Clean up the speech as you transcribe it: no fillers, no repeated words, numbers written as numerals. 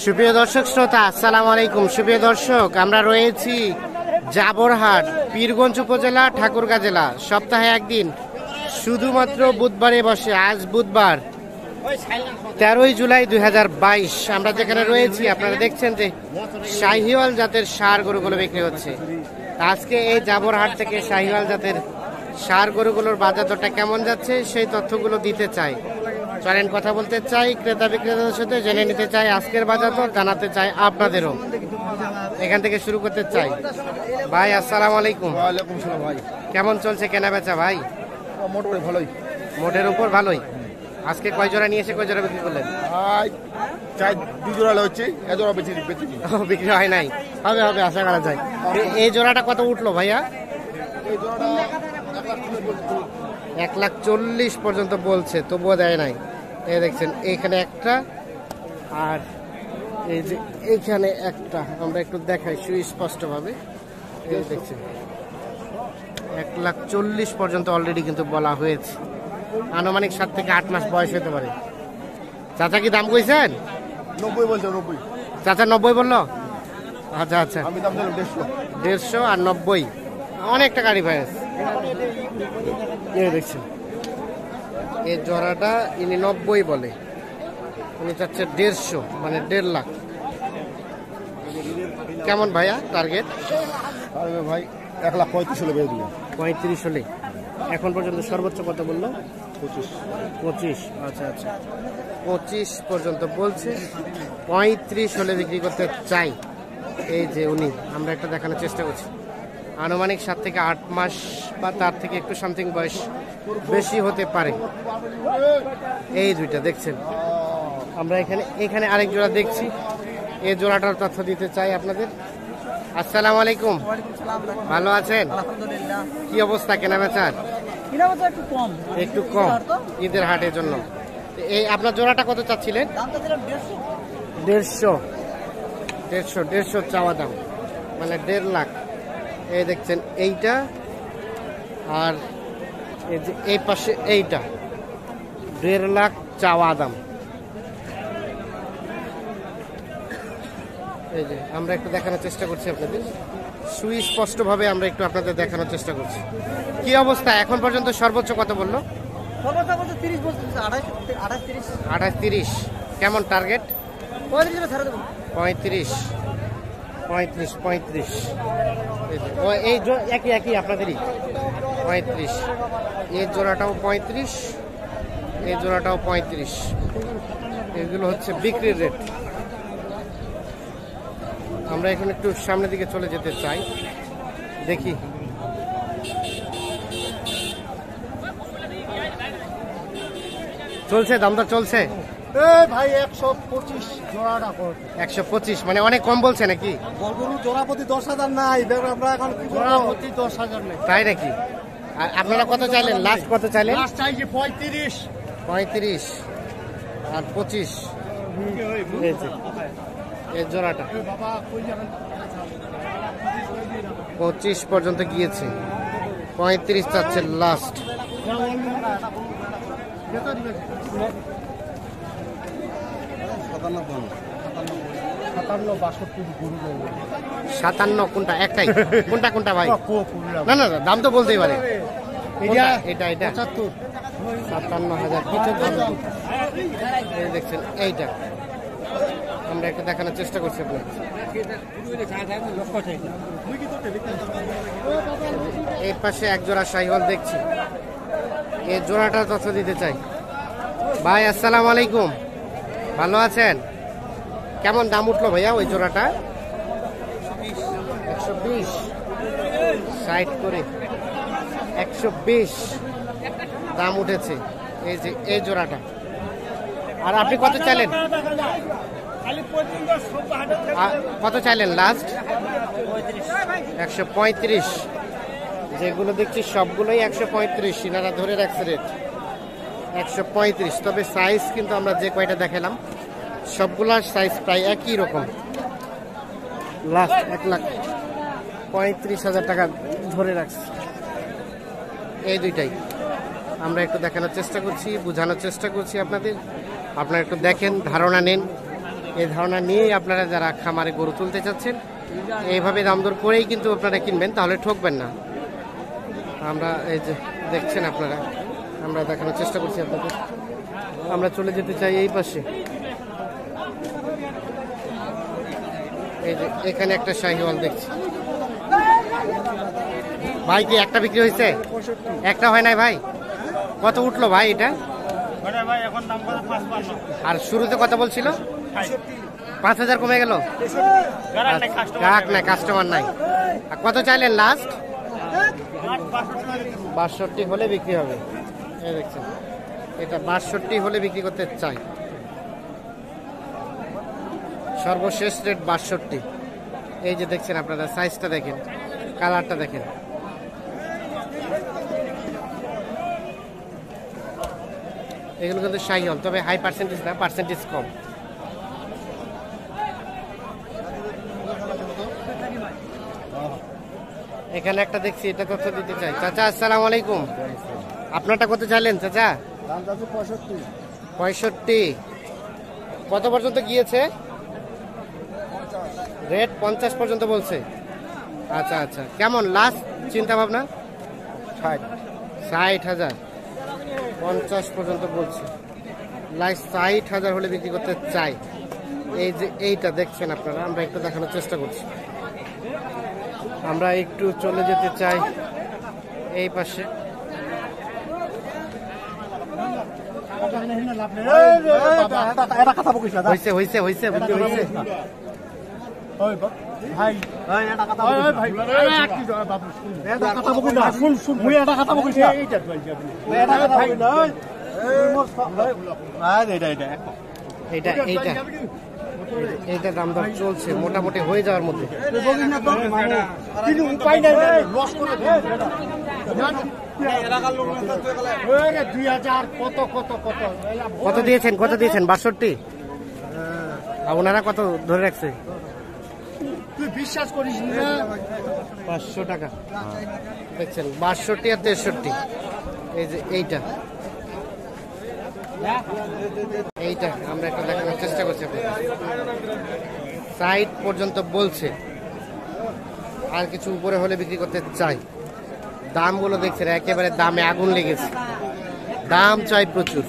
সুপ্রিয় দর্শক শ্রোতা, আসসালামু আলাইকুম। সুপ্রিয় দর্শক, আমরা রয়েছি জাবরহাট, পীরগঞ্জ উপজেলা, ঠাকুরগাঁ জেলা। সপ্তাহে একদিন, শুধুমাত্র বুধবারে বসে। আজ বুধবার 13 জুলাই 2022। আমরা যেখানে রয়েছি আপনারা দেখছেন যে শাহিওয়াল জাতের ষাঁড় গরুগুলো বিক্রি হচ্ছে। আজকে এই জাবরহাট থেকে শাহিওয়াল জাতের ষাঁড় গরুগুলোর বাজার দরটা কেমন যাচ্ছে সেই তথ্যগুলো দিতে চাই। চলেন কথা বলতে চাই ক্রেতা বিক্রেতাদের সাথে, জেনে নিতে চাই আজকের বাজার দর, জানাতে চাই আপনাদেরও। এখান থেকে শুরু করতে চাই। ভাই আসসালামু আলাইকুম। ওয়ালাইকুম সালাম ভাই। কেমন চলছে কেনা বেচা ভাই? মোটামুটি ভালোই। মোটের উপর ভালোই। আজকে কয় জোড়া নিয়ে এসে কয় জোড়া বিক্রি করলেন? চাই 2 জোড়া হচ্ছে, এ জোড়া বেশি বিক্রি হয় নাই। হবে হবে, আশা করা যায়। এই জোড়াটা কত উঠলো ভাইয়া? এই জোড়াটা 1,40,000 পর্যন্ত বলছে, তবুও দেয় নাই। এই দেখছেন এইখানে একটা, আর এই যে এইখানে একটা। আমরা একটু দেখাই সুস্পষ্টভাবে। এই দেখছেন 1,40,000 পর্যন্ত অলরেডি কিন্তু বলা হয়েছে। আনুমানিক 7 থেকে 8 মাস বয়স হতে পারে। চাচা কি দাম কইছেন? 90 বলছে। 90 চাচা 90 বললো? আচ্ছা আচ্ছা, আমি দাম দিলাম 150। 150 আর 90, অনেকটা গাড়ি ভাইস। এই দেখছেন এই জোড়াটা ইনি 90 বলে, উনি চাচ্ছে 150, মানে 1.5 লাখ। কেমন ভাইয়া টার্গেট? আরে ভাই 1,35,000 হলে বের দিই। 35 হলে। এখন পর্যন্ত সর্বোচ্চ কত বললো? 25। আচ্ছা আচ্ছা, 25 পর্যন্ত বলছে। 35 হলে বিক্রি করতে চাই। এই যে উনি, আমরা একটা দেখানোর চেষ্টা করছি। আনুমানিক 7 থেকে 8 মাস বা তার থেকে একটু সামথিং বয়স বেশি হতে পারে। এই দুইটা দেখছেন। আমরা এখানে আরেক জোড়া দেখছি। এই জোড়াটার তথ্য দিতে চাই আপনাদের। আসসালামু আলাইকুম। ভালো আছেন? কি অবস্থা কেনা বেচার? একটু কম ঈদের হাটের জন্য। এই আপনার জোড়াটা কত চাচ্ছিলেন? 150 চাওয়া দাম, মানে 1.5 লাখ। এই দেখছেন এইটা, আর এই যে এই পাশে এইটা 1.5 লাখ চাওয়া দাম। এই যে আমরা একটু দেখানোর চেষ্টা করছি আপনাদের, সুস্পষ্টভাবে আমরা একটু আপনাদের দেখানোর চেষ্টা করছি। কি অবস্থা এখন পর্যন্ত? সর্বোচ্চ কত বললো? 28-30। কেমন টার্গেট? 35। এই একই আপনাদেরই 35। এই জোড়াটাও 35, এই জোড়াটাও 35। এগুলো হচ্ছে বিক্রির রেট। আমরা এখন একটু সামনের দিকে চলে যেতে চাই, দেখি। চলছে দামটা চলছে ভাই 125 জোড়াটা করতে। 125 মানে অনেক কম বলছে নাকি? গরু জোড়াপতি 10,000 নাই, আমরা এখন জোড়াপতি 10,000 নাই। তাই নাকি? আর আপনারা কত চাইলেন? লাস্ট কত চাইলেন? লাস্ট চাইছি 35। 35 আর 25। এই জোড়াটা 25 পর্যন্ত গিয়েছে, 35 চাচ্ছে লাস্ট। 57 কোনটা? একটাই? কোনটা কোনটা ভাই? না না না, দাম তো বলতেই পারে। এটা 57,000 কিছু দাম। এই দেখছেন এইটা, আমরা একটা দেখানোর চেষ্টা করছি আপনার। এই পাশে এক জোড়া শাহিওয়াল দেখছি, এই জোড়াটা তথ্য দিতে চাই। ভাই আসসালামু আলাইকুম, ভালো আছেন? কেমন দাম উঠলো ভাইয়া ওই জোড়াটা? 120, 60 করে 120 দাম উঠেছে। এই যে এই জোড়াটা। আর আপনি কত চাইলেন? কত চাইলেন লাস্ট? 135। যেগুলো দেখছি সবগুলোই 135, সিনারা ধরে রাখছে রেট 135। তবে সাইজ কিন্তু আমরা যে কয়টা দেখালাম সবগুলার সাইজ প্রায় একই রকম। লাস্ট 1,35,000 টাকা ধরে রাখছে এই দুইটাই। আমরা একটু দেখানোর চেষ্টা করছি, বোঝানোর চেষ্টা করছি আপনাদের। আপনারা একটু দেখেন, ধারণা নেন এই ধারণা নিয়েই আপনারা যারা খামারে গরু তুলতে চাচ্ছেন এইভাবে দাম দর করেই কিন্তু আপনারা কিনবেন, তাহলে ঠকবেন না। আমরা এই যে দেখছেন আপনারা, আমরা দেখানোর চেষ্টা করছি আপনাদের। আমরা চলে যেতে চাই এই পাশে। এই যে এখানে একটা শাহিওয়াল দেখছি। ভাই কি একটা বিক্রি হয়েছে? একটা হয় নাই ভাই? কত উঠলো ভাই এটা? আর শুরুতে কত বলছিল? 5,000 কমে গেল। গ্রাহক নাই, কাস্টমার নাই। আর কত চাইলেন লাস্ট? 62 হলে বিক্রি হবে। এই দেখছেন, এটা 62 হলে বিক্রি করতে চাই। সর্বশেষ রেট 62। এই যে দেখছেন আপনারা, সাইজটা দেখেন, কালারটা দেখেন। এগুলো কিন্তু শাহিওয়াল, তবে হাই পার্সেন্টেজ না, পার্সেন্টেজ কম। এখানে একটা দেখছি, এটা কত দিতে চাই। চাচা আসসালামু আলাইকুম, আপনারটা কত চাইলেন চাচা? 65। কত পর্যন্ত গিয়েছে? রেট 50 পর্যন্ত বলছে। আচ্ছা আচ্ছা, কেমন লাস্ট চিন্তা ভাবনা? 60,000। 50 পর্যন্ত বলছে, লাস্ট 60,000 হলে বিক্রি করতে চাই। এই যে এইটা দেখছেন আপনারা, আমরা একটু দেখানোর চেষ্টা করছি। আমরা একটু চলে যেতে চাই এই পাশে। হয়েছে হয়েছে হয়েছে বিক্রি হয়েছে। এইটা এইটা এইটা দাম দর চলছে মোটামুটি হয়ে যাওয়ার মধ্যে। কত দিয়েছেন? কত দিয়েছেন? 62। আর ওনারা কত ধরে রাখছে? তুই বিশ্বাস করিস না। 500 টাকা দেখছেন, 62 আর 63। এই যে এইটা এইটা আমরা একটা দেখানোর চেষ্টা করছি। 60 পর্যন্ত বলছে, আর কিছু উপরে হলে বিক্রি করতে চাই। দামগুলো দেখছেন, একেবারে দামে আগুন লেগেছে, দাম চাই প্রচুর।